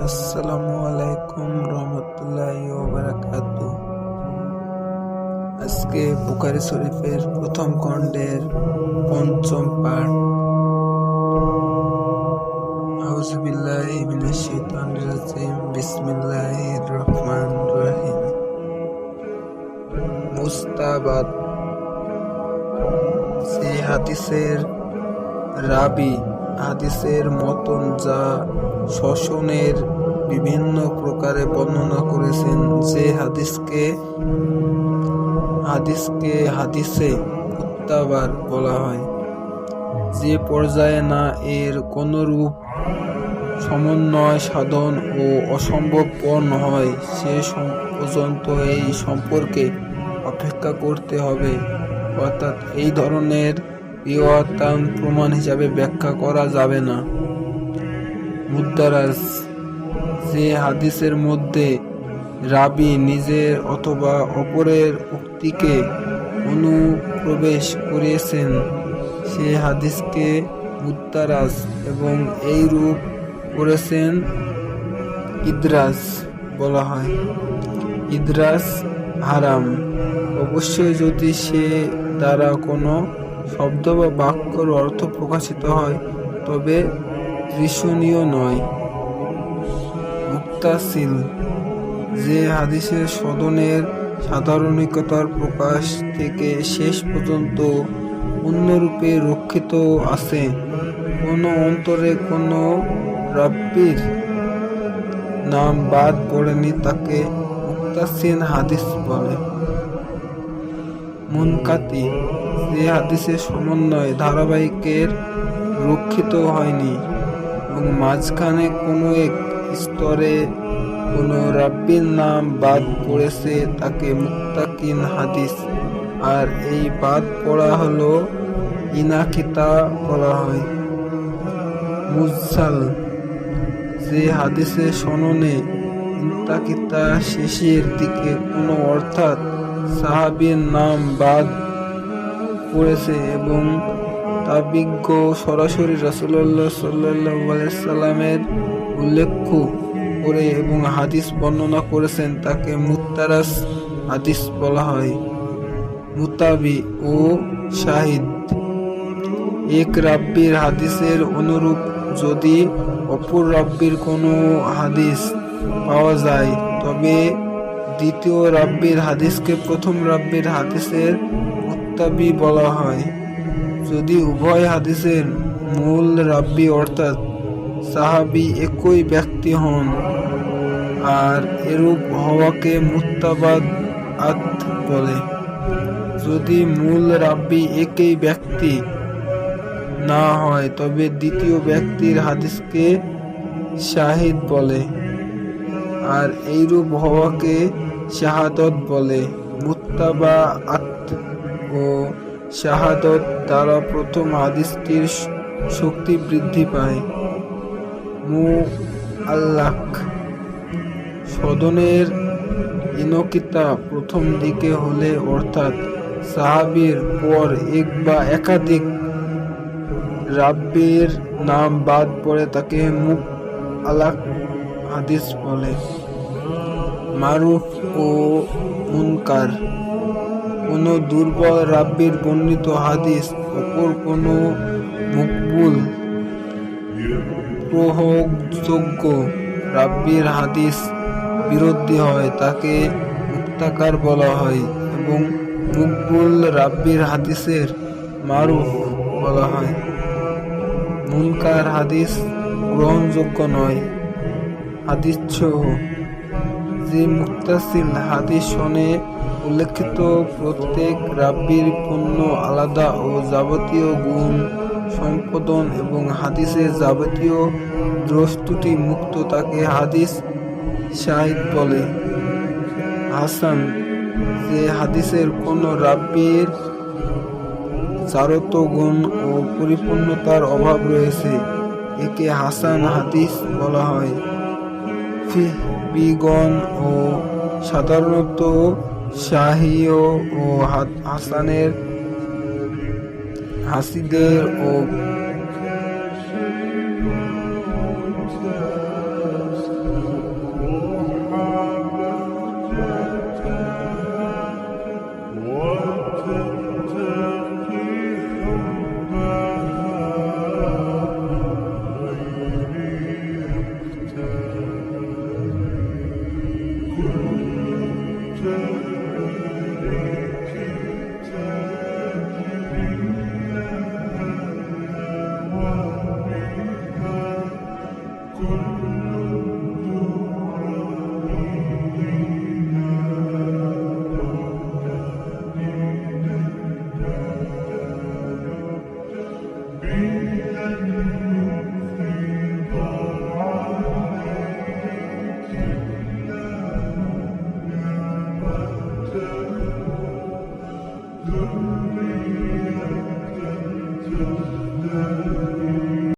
আসসালামু আলাইকুম রহমতুল্লাহি ওয়া বারাকাতুহু। আজকে বুখারী শরীফের প্রথম খণ্ডের পঞ্চম পাঠ। আউযু বিল্লাহি মিনাশ শাইতানির রাজিম। বিসমিল্লাহির রহমানির রহিম। মুস্তাবাদ। যে হাদিসের রাবী হাদিসের মতন যা শোষণের বিভিন্ন প্রকারে বর্ণনা করেছেন, যে হাদিসে মুত্তাবার বলা হয়। যে পর্যায়ে না এর কোনরূপ সমন্বয় সাধন ও অসম্ভবপর হয়, সে পর্যন্ত এই সম্পর্কে অপেক্ষা করতে হবে। অর্থাৎ এই ধরনের রিওয়ায়াত প্রমাণ হিসাবে ব্যাখ্যা করা যাবে না। মুদ্দারাজ। যে হাদিসের মধ্যে রাবী নিজের অথবা অপরের উক্তিকে অনুপ্রবেশ করিয়েছেন, সে হাদিসকে মুদ্দারাজ এবং এই রূপ করেছেন ইদরাজ বলা হয়। ইদরাজ হারাম, অবশ্যই যদি সে দ্বারা কোনো শব্দ বা বাক্যর অর্থ প্রকাশিত হয়, তবে দৃশ্যনীয় নয়। মুত্তাসিল। যে হাদিসের সদনের সাধারণিকতার প্রকাশ থেকে শেষ পর্যন্ত পূর্ণরূপে রক্ষিত আছে, কোনো অন্তরে কোনো রাব্বীর নাম বাদ পড়েনি, তাকে মুত্তাসিল হাদিস বলে। মুনকাতি। যে হাদিসের সমন্বয় ধারাবাহিকের রক্ষিত হয়নি এবং মাঝখানে কোনো এক স্তরে কোনো রাব্বীর নাম বাদ পড়েছে, তাকে মুত্তাকিন হাদিস। আর এই বাদ পড়া হলো ইনাকিতা বলা হয়। মুরসাল। যে হাদিসের সননে ইনাকিতা শেষের দিকে কোনো অর্থাৎ সাহাবীর নাম বাদ পড়েছে এবং তাবিজ্ঞ সরাসরি রাসূলুল্লাহ সাল্লাল্লাহু আলাইহি সাল্লামের উল্লেখ করে এবং হাদিস বর্ণনা করেছেন, তাকে মুত্তারাস হাদিস বলা হয়। মুতাবি ও শাহিদ। এক রাব্বীর হাদিসের অনুরূপ যদি অপর রাব্বীর কোনো হাদিস পাওয়া যায়, তবে দ্বিতীয় রাব্বীর হাদিসকে প্রথম রাব্বীর হাদিসের মুত্তাবি বলা হয়। যদি উভয় হাদিসের মূল রাব্বী অর্থাৎ সাহাবী একই ব্যক্তি হন, আর এরূপ হওয়াকে মুত্তাবাদ বলে। যদি মূল রাব্বী একই ব্যক্তি না হয়, তবে দ্বিতীয় ব্যক্তির হাদিসকে শাহিদ বলে, আর এইরূপ হওয়াকে শাহাদত বলে। মুত্তাবাআত ও শাহাদত দ্বারা প্রথম হাদিসটির শক্তি বৃদ্ধি পায়। মুআল্লাক। সদনের ইনকিতা প্রথম দিকে হলে অর্থাৎ সাহাবীর পর এক বা একাধিক রাব্বীর নাম বাদ পড়ে, তাকে মুআল্লাক হাদিস বলে। মারুফ ও মুনকার। কোনো দুর্বল রাব্বীর বর্ণিত হাদিস অপর কোনো মকবুল গ্রহণযোগ্য রাব্বীর হাদিস বিরোধী হয়, তাকে মুনকার বলা হয় এবং মকবুল রাব্বীর হাদিসের মারুফ বলা হয়। মুনকার হাদিস গ্রহণযোগ্য নয়। হাদিসসহ। যে মুত্তাসিল হাদিস সনে উল্লেখিত প্রত্যেক রাব্বীর পূর্ণ আলাদা ও যাবতীয় গুণ সম্পাদন এবং হাদিসের যাবতীয় দোষ-ত্রুটি মুক্ত, তাকে হাদিস শাহিদ বলে। হাসান। যে হাদিসের কোন রাব্বীর চারত গুণ ও পরিপূর্ণতার অভাব রয়েছে, একে হাসান হাদিস বলা হয়। ফিহবিগণ ও সাধারণত শাহীয় ও হাসানের হাসিদের ও